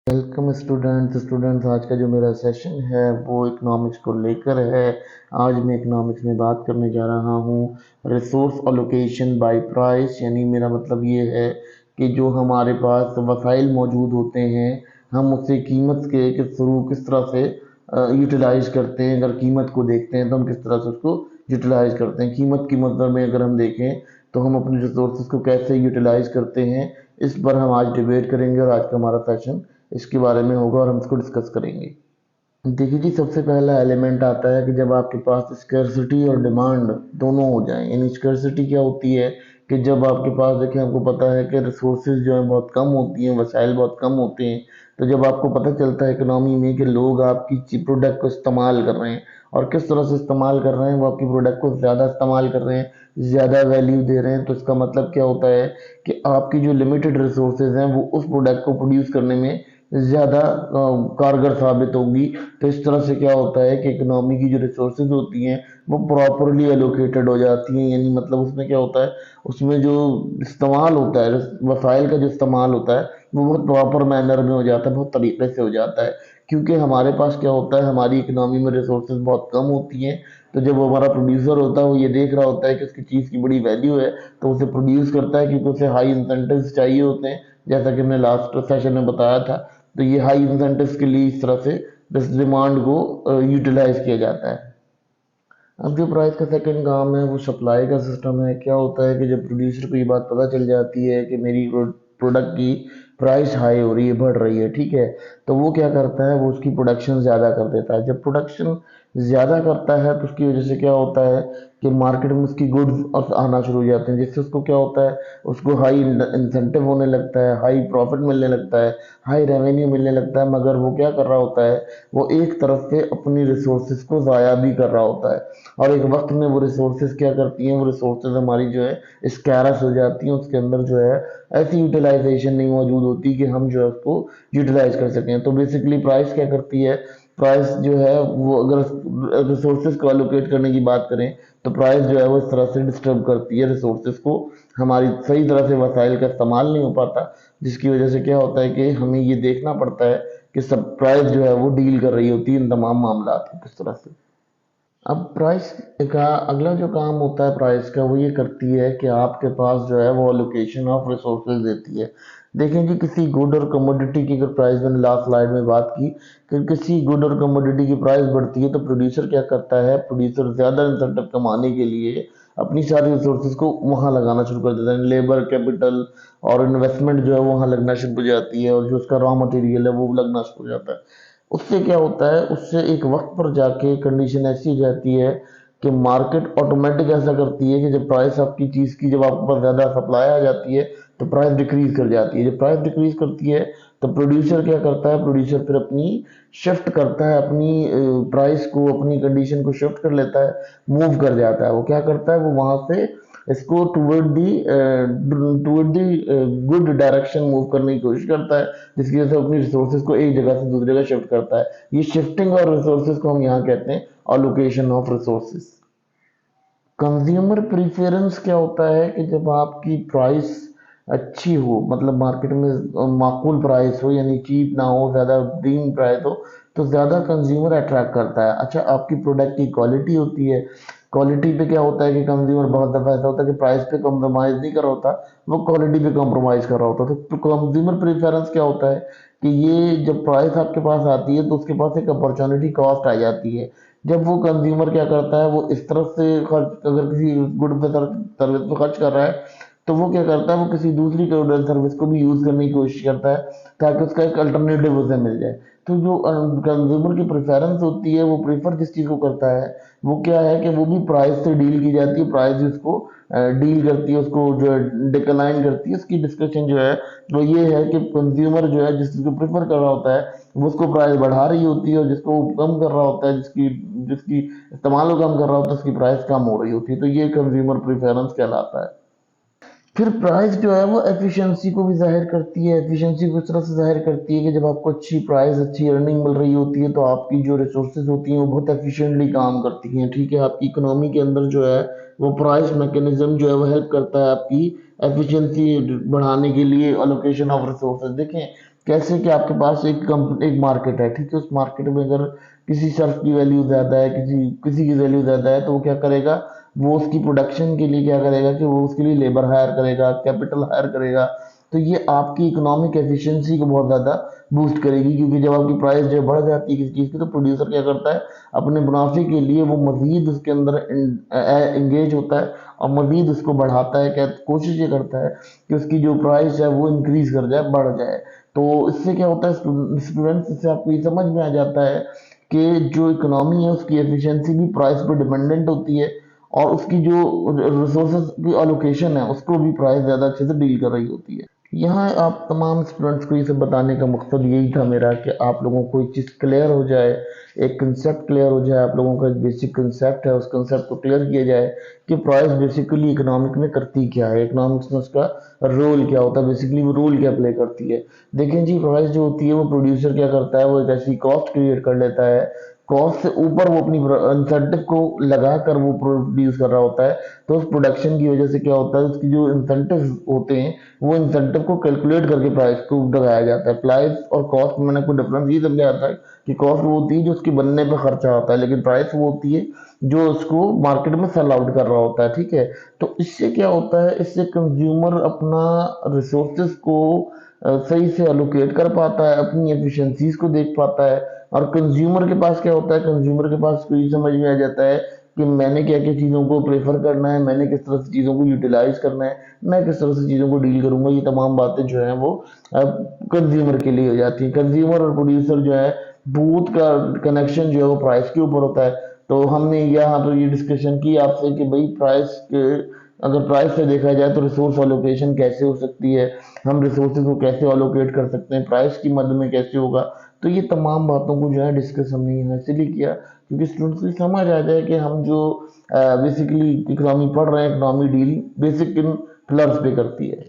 Welcome students, आज का जो मेरा सेशन है वो इकोनॉमिक्स को लेकर है। आज मैं इकोनॉमिक्स में बात करने जा रहा हूँ रिसोर्स अलोकेशन बाय प्राइस। यानी मेरा मतलब ये है कि जो हमारे पास वसाइल मौजूद होते हैं हम उससे कीमत के थ्रू किस तरह से यूटिलाइज करते हैं। अगर कीमत को देखते हैं तो हम किस तरह से उसको यूटिलाइज करते हैं। कीमत की मतलब में अगर हम देखें तो हम अपने रिसोर्सेज को कैसे यूटिलाइज करते हैं, इस पर हम आज डिबेट करेंगे और आज का हमारा सेशन इसके बारे में होगा और हम इसको डिस्कस करेंगे। देखिए जी, सबसे पहला एलिमेंट आता है कि जब आपके पास स्कैर्सिटी और डिमांड दोनों हो जाएं। यानी स्कैर्सिटी क्या होती है कि जब आपके पास, देखिए आपको पता है कि रिसोर्सेज जो है बहुत कम होती हैं, वसाइल बहुत कम होते हैं। तो जब आपको पता चलता है इकोनॉमी में कि लोग आपकी प्रोडक्ट को इस्तेमाल कर रहे हैं और किस तरह से इस्तेमाल कर रहे हैं, वो आपकी प्रोडक्ट को ज़्यादा इस्तेमाल कर रहे हैं, ज़्यादा वैल्यू दे रहे हैं, तो इसका मतलब क्या होता है कि आपकी जो लिमिटेड रिसोर्सेज हैं वो उस प्रोडक्ट को प्रोड्यूस करने में ज़्यादा कारगर साबित होगी। तो इस तरह से क्या होता है कि इकोनॉमी की जो रिसोर्सेज होती हैं वो प्रॉपरली एलोकेटेड हो जाती हैं। यानी मतलब उसमें क्या होता है, उसमें जो इस्तेमाल होता है, वसाइल का जो इस्तेमाल होता है वो बहुत प्रॉपर मैनर में हो जाता है, बहुत तरीके से हो जाता है। क्योंकि हमारे पास क्या होता है, हमारी इकोनॉमी में रिसोर्सेज बहुत कम होती हैं। तो जब वो हमारा प्रोड्यूसर होता है वो ये देख रहा होता है कि उसकी चीज़ की बड़ी वैल्यू है, तो उसे प्रोड्यूस करता है क्योंकि उसे हाई इंसेंटिव्स चाहिए होते हैं, जैसा कि हमने लास्ट सेशन में बताया था। तो ये हाई इंसेंटिव्स के लिए इस तरह से इस डिमांड को यूटिलाइज किया जाता है। अब जो प्राइस का सेकंड काम है वो सप्लाई का सिस्टम है। क्या होता है कि जब प्रोड्यूसर को ये बात पता चल जाती है कि मेरी प्रोडक्ट की प्राइस हाई हो रही है, बढ़ रही है, ठीक है, तो वो क्या करता है, वो उसकी प्रोडक्शन ज़्यादा कर देता है। जब प्रोडक्शन ज़्यादा करता है तो उसकी वजह से क्या होता है कि मार्केट में उसकी गुड्स आना शुरू हो जाते हैं, जिससे उसको क्या होता है, उसको हाई इंसेंटिव होने लगता है, हाई प्रॉफिट मिलने लगता है, हाई रेवेन्यू मिलने लगता है। मगर वो क्या कर रहा होता है, वो एक तरफ से अपनी रिसोर्सेज को ज़ाया भी कर रहा होता है। और एक वक्त में वो रिसोर्सेज क्या करती हैं, वो रिसोर्सेज हमारी जो है स्कैरस हो जाती हैं। उसके अंदर जो है ऐसी यूटिलाइजेशन नहीं मौजूद होती कि हम जो है उसको यूटिलाइज कर सकें। तो बेसिकली प्राइस क्या करती है, प्राइस जो है वो अगर रिसोर्सेज को एलोकेट करने की बात करें तो प्राइस जो है वो इस तरह से डिस्टर्ब करती है रिसोर्सेज को। हमारी सही तरह से वसाइल का इस्तेमाल नहीं हो पाता, जिसकी वजह से क्या होता है कि हमें ये देखना पड़ता है कि सब प्राइस जो है वो डील कर रही होती है इन तमाम मामला को किस तरह से। अब प्राइस का अगला जो काम होता है प्राइस का, वो ये करती है कि आपके पास जो है वो लोकेशन ऑफ रिसोर्सेज देती है। देखें जी, किसी गुड और कमोडिटी की अगर प्राइस, मैंने लास्ट स्लाइड में बात की कि किसी गुड और कमोडिटी की प्राइस बढ़ती है तो प्रोड्यूसर क्या करता है, प्रोड्यूसर ज़्यादा इंसेंटिव कमाने के लिए अपनी सारी रिसोर्सेज को वहाँ लगाना शुरू कर देता है। लेबर कैपिटल और इन्वेस्टमेंट जो है वहाँ लगना शुरू हो जाती है, और जो उसका रॉ मटेरियल है वो लगना शुरू हो जाता है। उससे क्या होता है, उससे एक वक्त पर जाके कंडीशन ऐसी हो जाती है कि मार्केट ऑटोमेटिक ऐसा करती है कि जब प्राइस आपकी चीज़ की, जब आपके पास ज़्यादा सप्लाई आ जाती है तो प्राइस डिक्रीज कर जाती है। जब प्राइस डिक्रीज करती है तो प्रोड्यूसर क्या करता है, प्रोड्यूसर फिर अपनी शिफ्ट करता है, अपनी प्राइस को, अपनी कंडीशन को शिफ्ट कर लेता है, मूव कर जाता है। वो क्या करता है, वो वहां से इसको toward the good direction move करने की कोशिश करता है, जिसकी वजह से अपनी रिसोर्सेज को एक जगह से दूसरी जगह शिफ्ट करता है। ये शिफ्टिंग और रिसोर्सेज को हम यहाँ कहते हैं allocation of resources. Consumer preference क्या होता है कि जब आपकी प्राइस अच्छी हो, मतलब मार्केट में माकूल प्राइस हो, यानी चीप ना हो, ज़्यादा डीम प्राइस हो, तो ज़्यादा कंज्यूमर अट्रैक्ट करता है। अच्छा, आपकी प्रोडक्ट की क्वालिटी होती है, क्वालिटी पे क्या होता है कि कंज्यूमर बहुत दफ़ा ऐसा होता है कि प्राइस पे कॉम्प्रोमाइज़ नहीं कर रहा होता, वो क्वालिटी पे कॉम्प्रोमाइज़ कर रहा होता है। तो कंज्यूमर प्रीफरेंस क्या होता है कि ये जब प्राइस आपके पास आती है तो उसके पास एक अपॉर्चुनिटी कॉस्ट आ जाती है। जब वो कंज्यूमर क्या करता है, वो इस तरफ से खर्च, अगर किसी गुड पे सर्विस पे खर्च कर रहा है तो वो क्या करता है, वो किसी दूसरी गुड एंड सर्विस को भी यूज करने की कोशिश करता है ताकि उसका एक अल्टरनेटिव उसे मिल जाए। तो जो कंज्यूमर की प्रेफरेंस होती है, वो प्रेफर जिस चीज को करता है वो क्या है कि वो भी प्राइस से डील की जाती है, प्राइस उसको डील करती है, उसको जो है डिक्लाइन करती है। उसकी डिस्कशन जो है वो ये है कि कंज्यूमर जो है जिस चीज को प्रेफर कर रहा होता है वो उसको प्राइस बढ़ा रही होती है, और जिसको कम कर रहा होता है, जिसकी जिसकी इस्तेमाल को कम कर रहा होता है, उसकी प्राइस कम हो रही होती है। तो ये कंज्यूमर प्रेफरेंस कहलाता है। फिर प्राइस जो है वो एफिशिएंसी को भी जाहिर करती है। एफिशिएंसी को इस तरह से जाहिर करती है कि जब आपको अच्छी प्राइस, अच्छी अर्निंग मिल रही होती है तो आपकी जो रिसोर्सेज होती हैं वो बहुत एफिशिएंटली काम करती हैं, ठीक है। आपकी इकोनॉमी के अंदर जो है वो प्राइस मैकेनिज्म जो है वो हेल्प करता है आपकी एफिशिएंसी बढ़ाने के लिए, अलोकेशन ऑफ रिसोर्सेज। देखें कैसे कि आपके पास एक मार्केट है, ठीक है, उस मार्केट में अगर किसी शख्स की वैल्यू ज़्यादा है, किसी किसी की वैल्यू ज़्यादा है, तो वो क्या करेगा, वो उसकी प्रोडक्शन के लिए क्या करेगा कि वो उसके लिए लेबर हायर करेगा, कैपिटल हायर करेगा। तो ये आपकी इकोनॉमिक एफिशिएंसी को बहुत ज़्यादा बूस्ट करेगी, क्योंकि जब आपकी प्राइस जो बढ़ जाती है किसी चीज़ की, तो प्रोड्यूसर क्या करता है, अपने मुनाफे के लिए वो मज़ीद उसके अंदर एंगेज होता है और मज़ीद उसको बढ़ाता है, क्या कोशिश ये करता है कि उसकी जो प्राइस है वो इंक्रीज कर जाए, बढ़ जाए। तो इससे क्या होता है, स्टूडेंट्स, इससे आपको ये समझ में आ जाता है कि जो इकोनॉमी है उसकी एफिशिएंसी भी प्राइस पर डिपेंडेंट होती है, और उसकी जो रिसोर्सेज की अलोकेशन है उसको भी प्राइस ज़्यादा अच्छे से डील कर रही होती है। यहाँ आप तमाम स्टूडेंट्स को ये सब बताने का मकसद यही था मेरा कि आप लोगों को एक चीज़ क्लियर हो जाए, एक कंसेप्ट क्लियर हो जाए, आप लोगों का एक बेसिक कंसेप्ट है उस कंसेप्ट को क्लियर किया जाए कि प्राइस बेसिकली इकोनॉमिक में करती क्या है, इकोनॉमिक्स में उसका रोल क्या होता है, बेसिकली वो रोल क्या प्ले करती है। देखें जी, प्राइस जो होती है वो प्रोड्यूसर क्या करता है, वो एक ऐसी कॉस्ट क्रिएट कर लेता है, कॉस्ट से ऊपर वो अपनी इंसेंटिव को लगाकर वो प्रोड्यूस कर रहा होता है। तो उस प्रोडक्शन की वजह से क्या होता है, उसकी जो इंसेंटिव होते हैं वो इंसेंटिव को कैलकुलेट करके प्राइस को लगाया जाता है। प्राइस और कॉस्ट में मैंने आपको डिफरेंस ये समझाया था कि कॉस्ट वो होती है जो उसके बनने पर खर्चा होता है, लेकिन प्राइस वो होती है जो उसको मार्केट में सेल आउट कर रहा होता है, ठीक है। तो इससे क्या होता है, इससे कंज्यूमर अपना रिसोर्सेज को सही से एलोकेट कर पाता है, अपनी एफिशिएंसीज को देख पाता है। और कंज्यूमर के पास क्या होता है, कंज्यूमर के पास को ये समझ में आ जाता है कि मैंने क्या क्या चीज़ों को प्रेफर करना है, मैंने किस तरह से चीज़ों को यूटिलाइज करना है, मैं किस तरह से चीज़ों को डील करूंगा। ये तमाम बातें जो है वो कंज्यूमर के लिए हो जाती है। कंज्यूमर और प्रोड्यूसर जो है, बूथ का कनेक्शन जो है वो प्राइस के ऊपर होता है। तो हमने यहाँ पर ये डिस्कशन की आपसे कि भाई प्राइस के, अगर प्राइस से देखा जाए तो रिसोर्स एलोकेशन कैसे हो सकती है, हम रिसोर्सेज को कैसे एलोकेट कर सकते हैं, प्राइस की मद में कैसे होगा। तो ये तमाम बातों को जो है डिस्कस हमने यहाँ इसलिए किया क्योंकि स्टूडेंट्स को समझ आ जाए कि हम जो बेसिकली इकोनॉमी पढ़ रहे हैं, economy deal basic in pillars पे करती है।